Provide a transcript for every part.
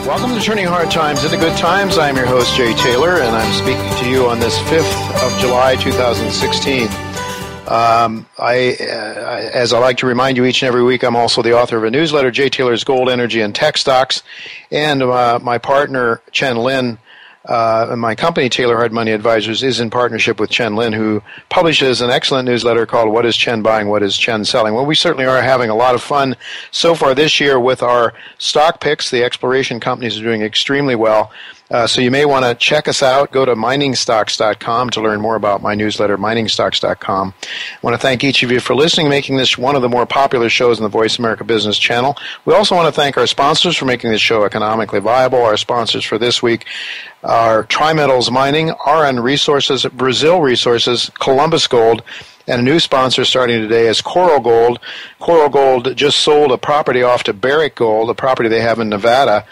Welcome to Turning Hard Times into Good Times. I'm your host, Jay Taylor, and I'm speaking to you on this 5th of July, 2016. As I like to remind you each and every week, I'm also the author of a newsletter, Jay Taylor's Gold, Energy, and Tech Stocks, and my partner, Chen Lin, and my company, Taylor Hard Money Advisors, is in partnership with Chen Lin, who publishes an excellent newsletter called What is Chen Buying, What is Chen Selling? Well, we certainly are having a lot of fun so far this year with our stock picks. The exploration companies are doing extremely well. So you may want to check us out. Go to miningstocks.com to learn more about my newsletter, miningstocks.com. I want to thank each of you for listening, making this one of the more popular shows on the Voice America Business Channel. We also want to thank our sponsors for making this show economically viable. Our sponsors for this week are Trimetals Mining, RN Resources, Brazil Resources, Columbus Gold, and a new sponsor starting today is Coral Gold. Coral Gold just sold a property off to Barrick Gold, a property they have in Nevada,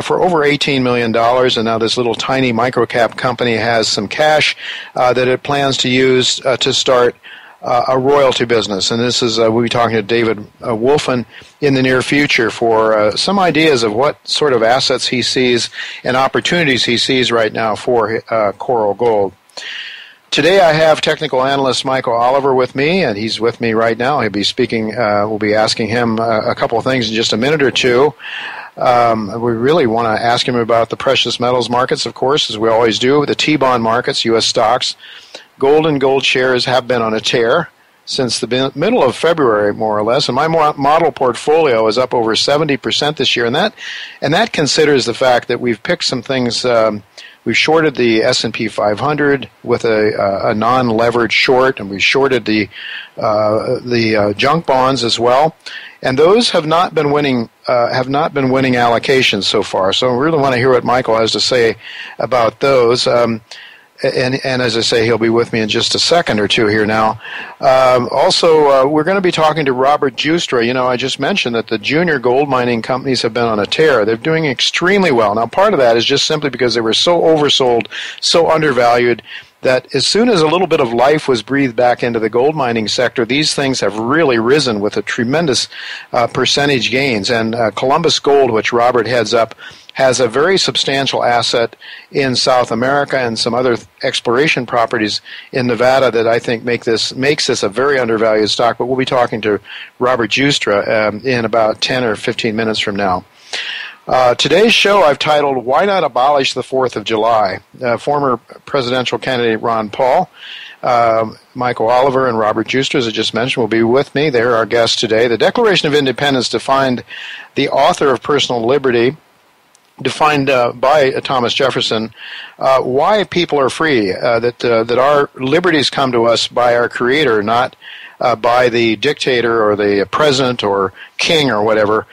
for over $18 million, and now this little tiny microcap company has some cash that it plans to use to start a royalty business. And this is, we'll be talking to David Wolfen in the near future for some ideas of what sort of assets he sees and opportunities he sees right now for Coral Gold. Today I have technical analyst Michael Oliver with me, and he's with me right now. He'll be speaking, we'll be asking him a couple of things in just a minute or two. We really want to ask him about the precious metals markets, of course, as we always do, the T-bond markets, U.S. stocks. Gold and gold shares have been on a tear since the middle of February, more or less, and my model portfolio is up over 70% this year, and that considers the fact that we've picked some things. We've shorted the S&P 500 with a non-leveraged short, and we shorted the junk bonds as well. And those have not been winning allocations so far. So I really want to hear what Michael has to say about those. And as I say, he'll be with me in just a second or two here now. Also, we're going to be talking to Robert Giustra. You know, I just mentioned that the junior gold mining companies have been on a tear. They're doing extremely well. Now, part of that is just simply because they were so oversold, so undervalued, that as soon as a little bit of life was breathed back into the gold mining sector, these things have really risen with a tremendous percentage gains. And Columbus Gold, which Robert heads up, has a very substantial asset in South America and some other exploration properties in Nevada that I think makes this a very undervalued stock. But we'll be talking to Robert Giustra in about 10 or 15 minutes from now. Today's show I've titled, Why Not Abolish the 4th of July? Former presidential candidate Ron Paul, Michael Oliver, and Robert Giustra, as I just mentioned, will be with me. They're our guests today. The Declaration of Independence defined the author of personal liberty, defined by Thomas Jefferson, why people are free, that our liberties come to us by our Creator, not by the dictator or the president or king or whatever.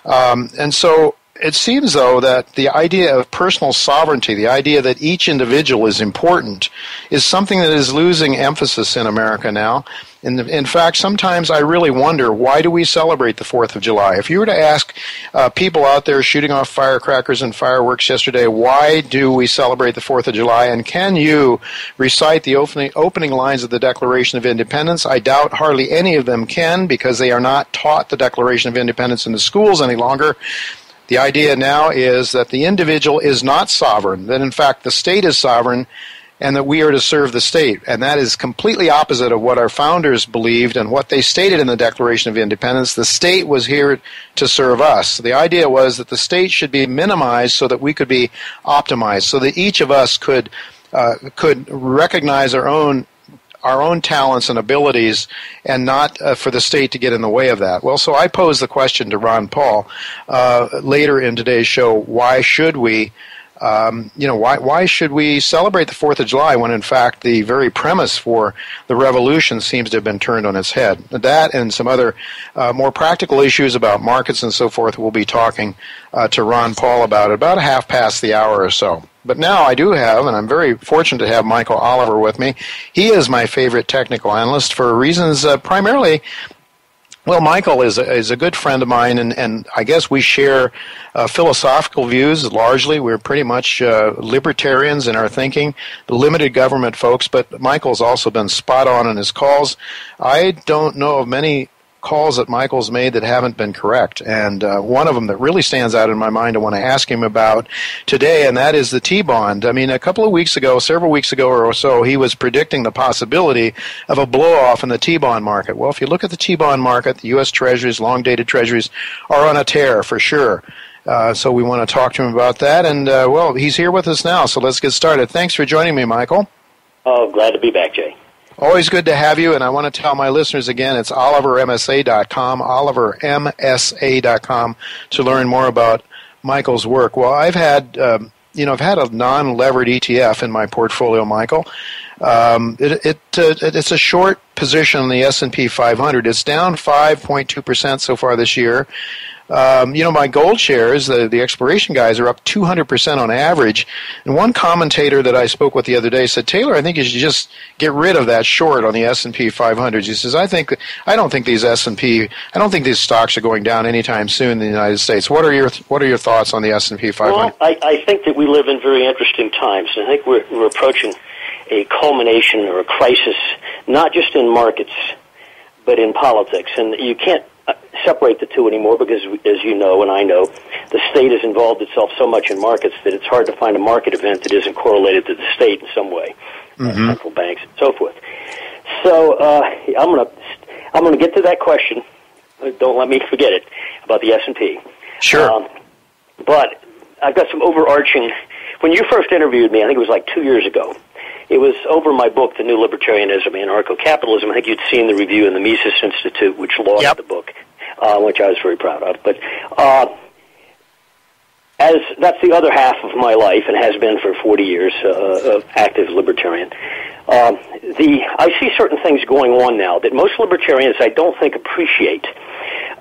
And so it seems, though, that the idea of personal sovereignty, the idea that each individual is important, is something that is losing emphasis in America now. In fact, sometimes I really wonder, why do we celebrate the 4th of July? If you were to ask people out there shooting off firecrackers and fireworks yesterday, why do we celebrate the 4th of July? And can you recite the opening lines of the Declaration of Independence? I doubt hardly any of them can, because they are not taught the Declaration of Independence in the schools any longer. The idea now is that the individual is not sovereign, that in fact the state is sovereign, and that we are to serve the state. And that is completely opposite of what our founders believed and what they stated in the Declaration of Independence. The state was here to serve us. The idea was that the state should be minimized so that we could be optimized, so that each of us could recognize our own talents and abilities, and not for the state to get in the way of that. Well, so I posed the question to Ron Paul later in today's show: why should we, why should we celebrate the 4th of July when, in fact, the very premise for the revolution seems to have been turned on its head? That and some other more practical issues about markets and so forth, we'll be talking to Ron Paul about at about 1:30 or so. But now I do have, and I'm very fortunate to have Michael Oliver with me. He is my favorite technical analyst for reasons primarily. Well, Michael is a good friend of mine, and I guess we share philosophical views largely. We're pretty much libertarians in our thinking, limited government folks, but Michael's also been spot on in his calls. I don't know of many calls that Michael's made that haven't been correct. And one of them that really stands out in my mind I want to ask him about today, and that is the T-bond. I mean, several weeks ago or so, he was predicting the possibility of a blow-off in the T-bond market. Well, if you look at the T-bond market, the U.S. Treasuries, long-dated Treasuries, are on a tear for sure. So we want to talk to him about that. And, well, he's here with us now, so let's get started. Thanks for joining me, Michael. Oh, glad to be back, Jay. Always good to have you, and I want to tell my listeners again, it's olivermsa.com, olivermsa.com, to learn more about Michael's work. Well, I've had a non-levered ETF in my portfolio, Michael. It's a short position on the S&P 500. It's down 5.2% so far this year. My gold shares, the exploration guys, are up 200% on average. And one commentator that I spoke with the other day said, Taylor, I think you should just get rid of that short on the S&P 500. He says, I don't think these stocks are going down anytime soon in the United States. What are your thoughts on the S&P 500? Well, I think that we live in very interesting times. I think we're approaching a culmination or a crisis, not just in markets, but in politics. And you can't separate the two anymore because, as you know and I know, the state has involved itself so much in markets that it's hard to find a market event that isn't correlated to the state in some way, central banks and so forth. So I'm gonna get to that question. Don't let me forget it about the S&P. Sure. But I've got some overarching. When you first interviewed me, I think it was like 2 years ago. It was over my book, The New Libertarianism and Anarcho-Capitalism. I think you'd seen the review in the Mises Institute, which launched the book, which I was very proud of. But as that's the other half of my life, and has been for 40 years, of active libertarian. I see certain things going on now that most libertarians I don't think appreciate.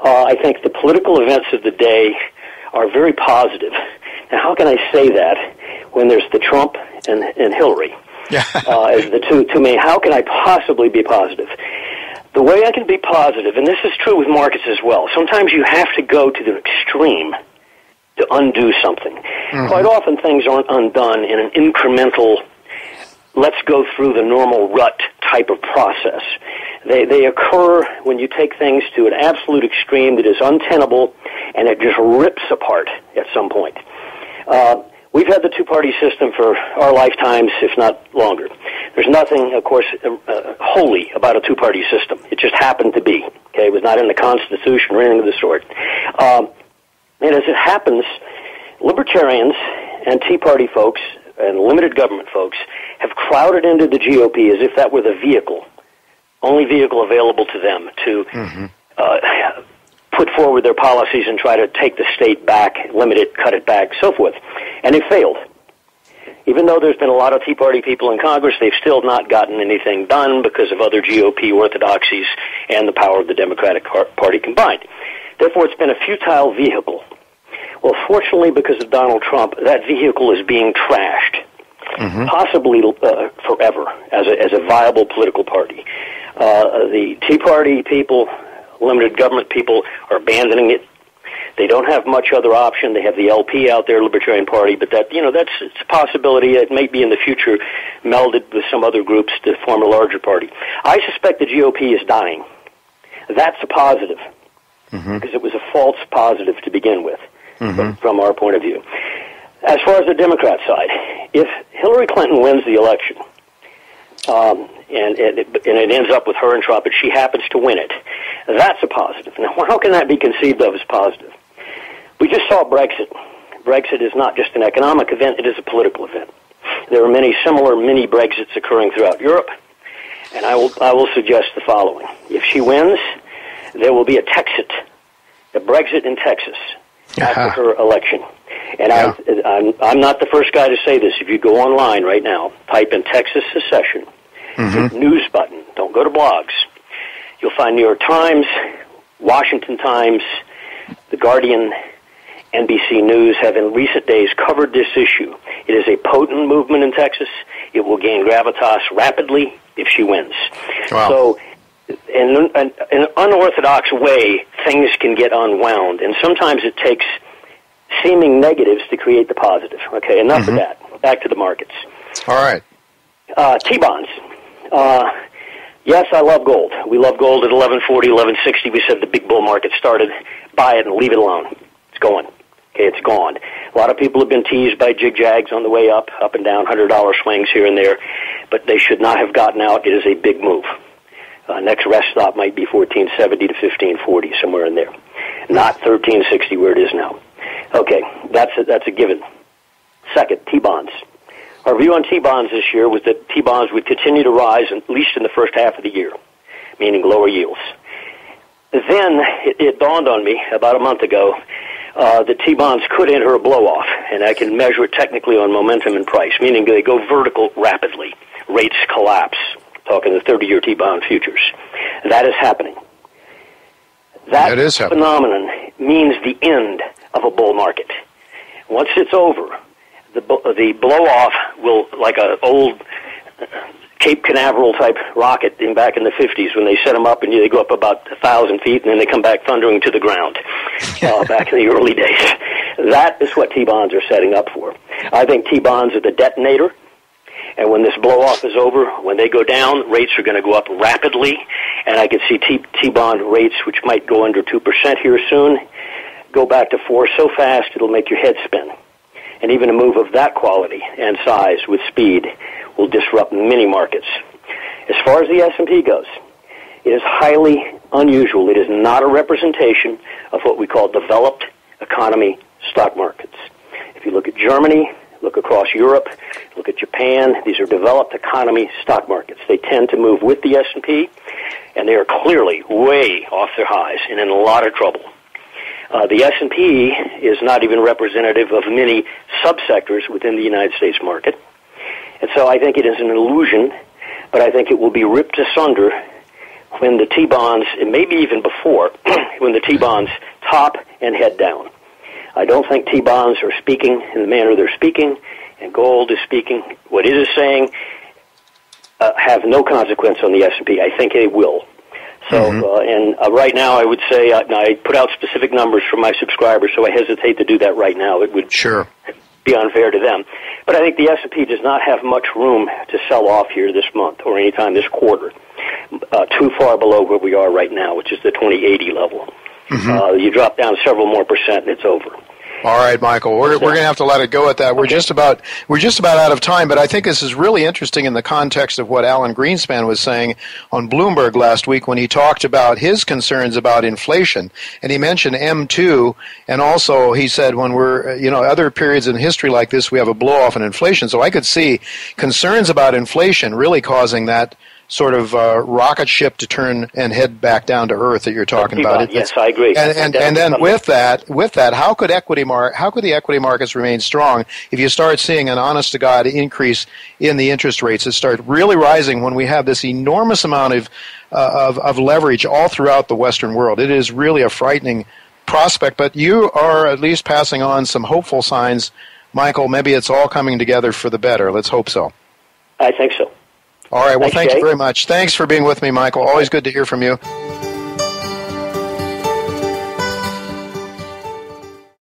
I think the political events of the day are very positive. Now, how can I say that when there's the Trump and Hillary? As the two main, how can I possibly be positive? The way I can be positive, and this is true with markets as well, sometimes you have to go to the extreme to undo something. Quite often things aren't undone in an incremental, let's go through the normal rut type of process. They occur when you take things to an absolute extreme that is untenable and it just rips apart at some point. We've had the two-party system for our lifetimes, if not longer. There's nothing, of course, holy about a two-party system. It just happened to be. Okay, it was not in the Constitution or anything of the sort. And as it happens, libertarians and Tea Party folks and limited government folks have crowded into the GOP as if that were the only vehicle available to them to put forward their policies and try to take the state back, limit it, cut it back, so forth. And they failed. Even though there's been a lot of Tea Party people in Congress, they've still not gotten anything done because of other GOP orthodoxies and the power of the Democratic Party combined. Therefore, it's been a futile vehicle. Well, fortunately, because of Donald Trump, that vehicle is being trashed, possibly forever, as a viable political party. The Tea Party people, limited government people, are abandoning it. They don't have much other option. They have the LP out there, Libertarian Party, but that's it's a possibility. It may be in the future melded with some other groups to form a larger party. I suspect the GOP is dying. That's a positive, because it was a false positive to begin with, from our point of view. As far as the Democrat side, if Hillary Clinton wins the election, and it ends up with her and Trump, and she happens to win it, that's a positive. Now, how can that be conceived of as positive? We just saw Brexit. Brexit is not just an economic event, it is a political event. There are many similar mini-Brexits occurring throughout Europe, and I will suggest the following. If she wins, there will be a Brexit in Texas after her election. And I'm not the first guy to say this. If you go online right now, type in Texas secession, news button, don't go to blogs. You'll find New York Times, Washington Times, The Guardian, NBC News have in recent days covered this issue. It is a potent movement in Texas. It will gain gravitas rapidly if she wins. Wow. So in an unorthodox way, things can get unwound, and sometimes it takes seeming negatives to create the positive. Okay, enough of that. Back to the markets. All right. T-bonds. Yes, I love gold. We love gold at 1140, 1160. We said the big bull market started. Buy it and leave it alone. It's going. Okay, it's gone. A lot of people have been teased by jig-jags on the way up and down, $100 swings here and there, but they should not have gotten out. It is a big move. Next rest stop might be 1470 to 1540, somewhere in there. Not 1360 where it is now. Okay, that's a given. Second, T-bonds. Our view on T-bonds this year was that T-bonds would continue to rise, at least in the first half of the year, meaning lower yields. Then it dawned on me about a month ago that T-bonds could enter a blow-off, and I can measure it technically on momentum and price, meaning they go vertical rapidly. Rates collapse, talking the 30-year T-bond futures. That is happening. That is happening. Phenomenon means the end of a bull market. Once it's over, the blow-off will, like an old Cape Canaveral type rocket back in the 50s when they set them up and they go up about 1,000 feet and then they come back thundering to the ground back in the early days. That is what T-bonds are setting up for. I think T-bonds are the detonator, and when this blow-off is over, when they go down, rates are going to go up rapidly, and I could see T-bond rates, which might go under 2% here soon, go back to 4 so fast it'll make your head spin. And even a move of that quality and size with speed will disrupt many markets. As far as the S&P goes, it is highly unusual. It is not a representation of what we call developed economy stock markets. If you look at Germany, look across Europe, look at Japan, these are developed economy stock markets. They tend to move with the S&P, and they are clearly way off their highs and in a lot of trouble. The S&P is not even representative of many subsectors within the United States market. And so I think it is an illusion, but I think it will be ripped asunder when the T-bonds, and maybe even before, when the T-bonds top and head down. I don't think T-bonds are speaking in the manner they're speaking, and gold is speaking. What it is saying have no consequence on the S&P. I think they will. So, right now I would say, I put out specific numbers for my subscribers, so I hesitate to do that right now. It would be unfair to them. But I think the S&P does not have much room to sell off here this month or anytime this quarter, too far below where we are right now, which is the 2080 level. You drop down several more percent and it's over. All right, Michael, we're going to have to let it go at that. We're just about out of time, but I think this is really interesting in the context of what Alan Greenspan was saying on Bloomberg last week when he talked about his concerns about inflation, and he mentioned M2, and also he said when we're, other periods in history like this, we have a blow-off in inflation. So I could see concerns about inflation really causing that sort of rocket ship to turn and head back down to earth that you're talking about. Yes, I agree. And then with that, how could the equity markets remain strong if you start seeing an honest to God increase in the interest rates that start really rising when we have this enormous amount of leverage all throughout the Western world? It is really a frightening prospect, but you are at least passing on some hopeful signs, Michael. Maybe it's all coming together for the better. Let's hope so. I think so. All right. Well, thank you very much. Thanks for being with me, Michael. Always good to hear from you.